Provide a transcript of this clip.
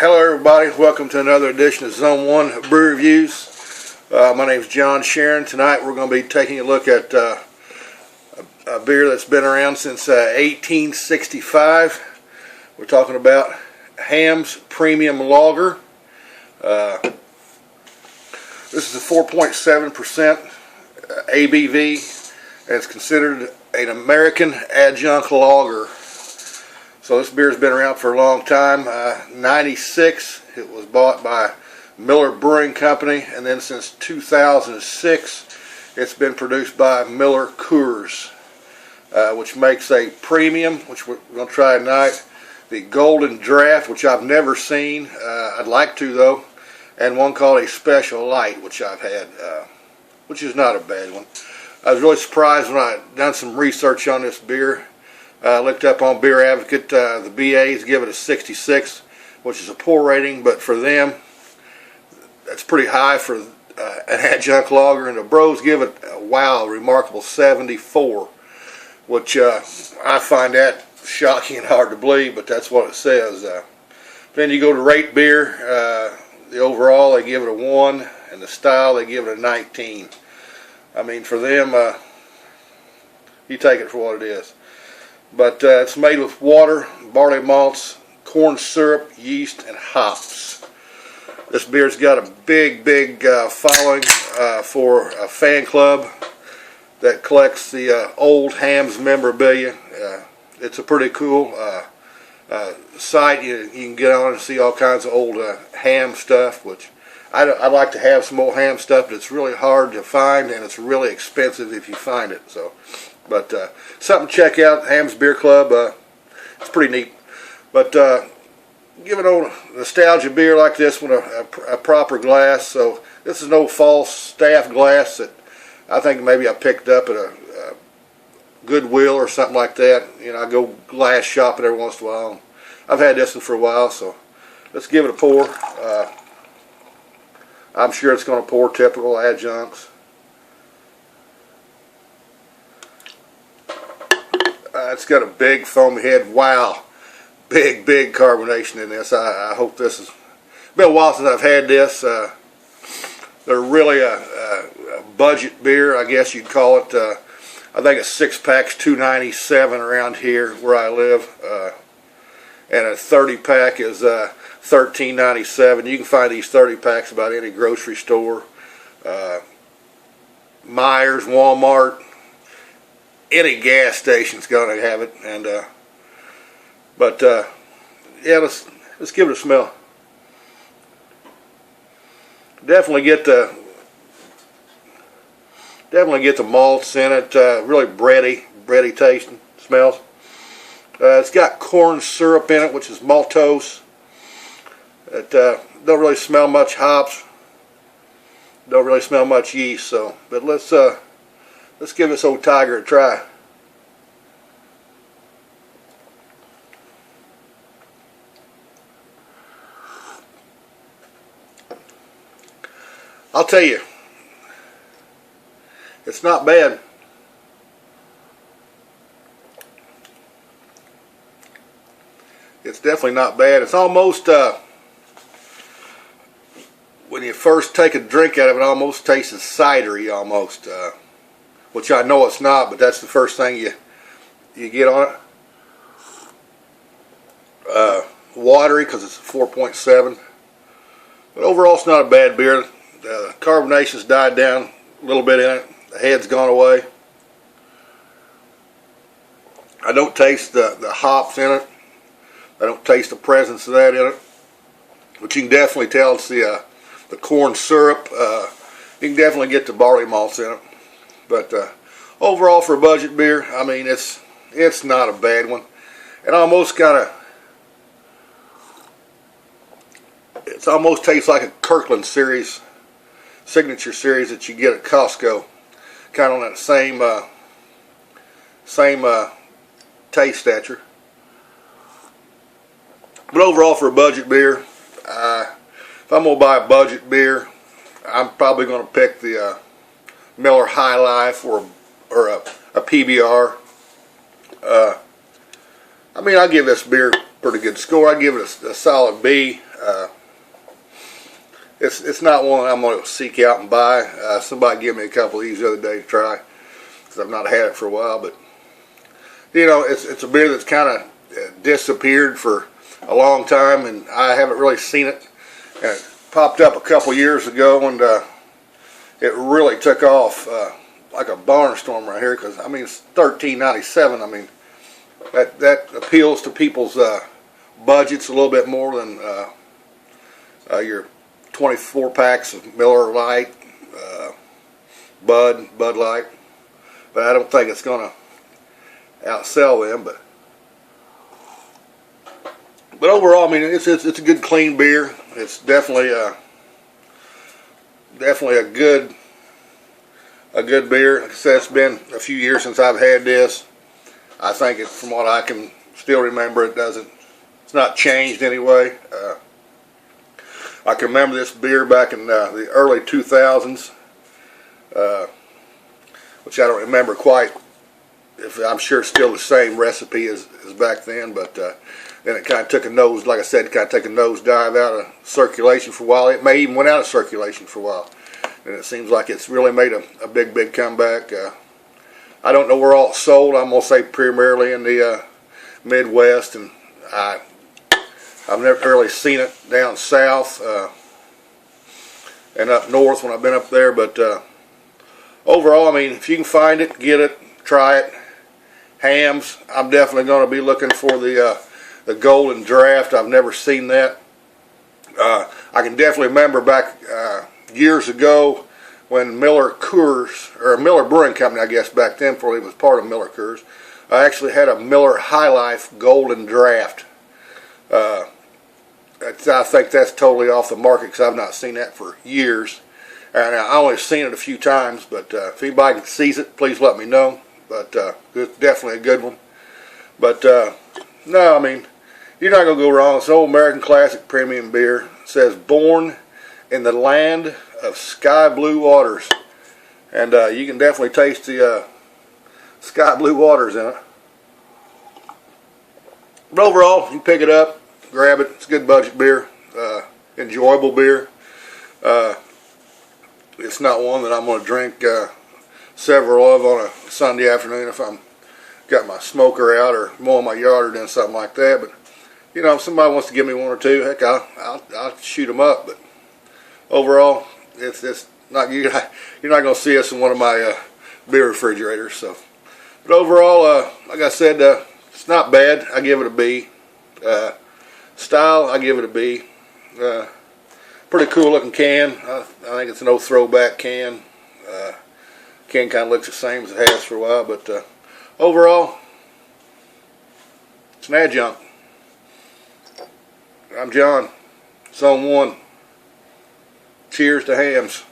Hello everybody, welcome to another edition of Zone 1 Brew Reviews. My name is John Sharon. Tonight we're going to be taking a look at a beer that's been around since 1865. We're talking about Hamm's Premium Lager. This is a 4.7% ABV, and it's considered an American adjunct lager. So this beer's been around for a long time. 96, it was bought by Miller Brewing Company, and then since 2006, it's been produced by Miller Coors, which makes a premium, which we're going to try tonight, the Golden Draft, which I've never seen. I'd like to though, and one called a Special Light, which I've had, which is not a bad one. I was really surprised when I done some research on this beer. Looked up on Beer Advocate, the BAs give it a 66, which is a poor rating, but for them, that's pretty high for an adjunct lager, and the Bros give it a remarkable 74, which I find that shocking and hard to believe, but that's what it says. Then you go to rate beer, the overall they give it a 1, and the style they give it a 19. I mean, for them, you take it for what it is. But it's made with water, barley malts, corn syrup, yeast, and hops. This beer's got a big following for a fan club that collects the old Hamm's memorabilia. It's a pretty cool site. You can get on and see all kinds of old Hamm stuff, which I'd like to have some old Hamm stuff, but it's really hard to find, and it's really expensive if you find it. So. But something to check out, Hamm's Beer Club. It's pretty neat. But give an old nostalgia beer like this one a proper glass. So this is no false staff glass that I think maybe I picked up at a Goodwill or something like that. You know, I go glass shopping every once in a while. I've had this one for a while, so let's give it a pour. I'm sure it's going to pour typical adjuncts. It's got a big foamy head. Wow, big carbonation in this. I hope this is. It's been a while since I've had this. They're really a budget beer, I guess you'd call it. I think a 6-pack's $2.97 around here where I live, and a 30-pack is $13.97. You can find these 30-packs about any grocery store, Myers, Walmart. Any gas station's going to have it, and yeah, let's give it a smell. Definitely get the malts in it. Really bready tasting smells. It's got corn syrup in it, which is maltose. It don't really smell much hops. Don't really smell much yeast. So, but let's give this old tiger a try. I'll tell you, it's not bad. It's definitely not bad. It's almost, when you first take a drink out of it, it almost tastes cidery almost. Which I know it's not, but that's the first thing you get on it. Watery because it's 4.7, but overall it's not a bad beer. The carbonation's died down a little bit in it. The head's gone away. I don't taste the hops in it. I don't taste the presence of that in it, but you can definitely tell it's the corn syrup. You can definitely get the barley malts in it. But overall, for a budget beer, I mean, it's not a bad one. It almost almost tastes like a Kirkland series, signature series that you get at Costco. Kind of on that same taste stature. But overall, for a budget beer, if I'm gonna buy a budget beer, I'm probably gonna pick the Miller High Life or a PBR. I mean, I give this beer pretty good score. I give it a solid B. It's not one I'm going to seek out and buy. Somebody gave me a couple of these the other day to try, because I've not had it for a while. But you know, it's a beer that's kind of disappeared for a long time, and I haven't really seen it. And it popped up a couple years ago, and it really took off like a barnstorm right here. Because I mean, it's $13.97. I mean, that appeals to people's budgets a little bit more than your 24 packs of Miller Lite, Bud Light. But I don't think it's going to outsell them. But overall, I mean, it's a good, clean beer. It's definitely a good beer. Like I said, it's been a few years since I've had this. I think it, from what I can still remember, it's not changed anyway. I can remember this beer back in the early 2000s, which I don't remember quite. I'm sure it's still the same recipe as back then, but then it kind of took a nose, like I said, kind of took a nosedive out of circulation for a while. It may even went out of circulation for a while, and it seems like it's really made a big comeback. I don't know where all it's sold. I'm going to say primarily in the Midwest, and I've never really seen it down south and up north when I've been up there. But overall, I mean, if you can find it, get it, try it. Hams, I'm definitely going to be looking for the Golden Draft. I've never seen that. I can definitely remember back years ago when Miller Coors, or Miller Brewing Company, I guess back then, before it was part of Miller Coors, I actually had a Miller High Life Golden Draft. I think that's totally off the market, because I've not seen that for years. And I only seen it a few times, but if anybody sees it, please let me know. But it's definitely a good one. But no, I mean, you're not going to go wrong. It's an old American classic premium beer. It says, born in the land of sky blue waters. And you can definitely taste the sky blue waters in it. But overall, you can pick it up, grab it. It's a good budget beer, enjoyable beer. It's not one that I'm going to drink several of on a Sunday afternoon if I'm got my smoker out or mowing my yard or doing something like that. But you know, if somebody wants to give me one or two, heck, I'll shoot them up. But overall, it's not you're not going to see us in one of my beer refrigerators. So, but overall, like I said, it's not bad. I give it a B. Style, I give it a B. Pretty cool looking can. I think it's an old throwback can. Can kind of looks the same as it has for a while, but overall, it's an adjunct. I'm John, Zoneone. Cheers to hams.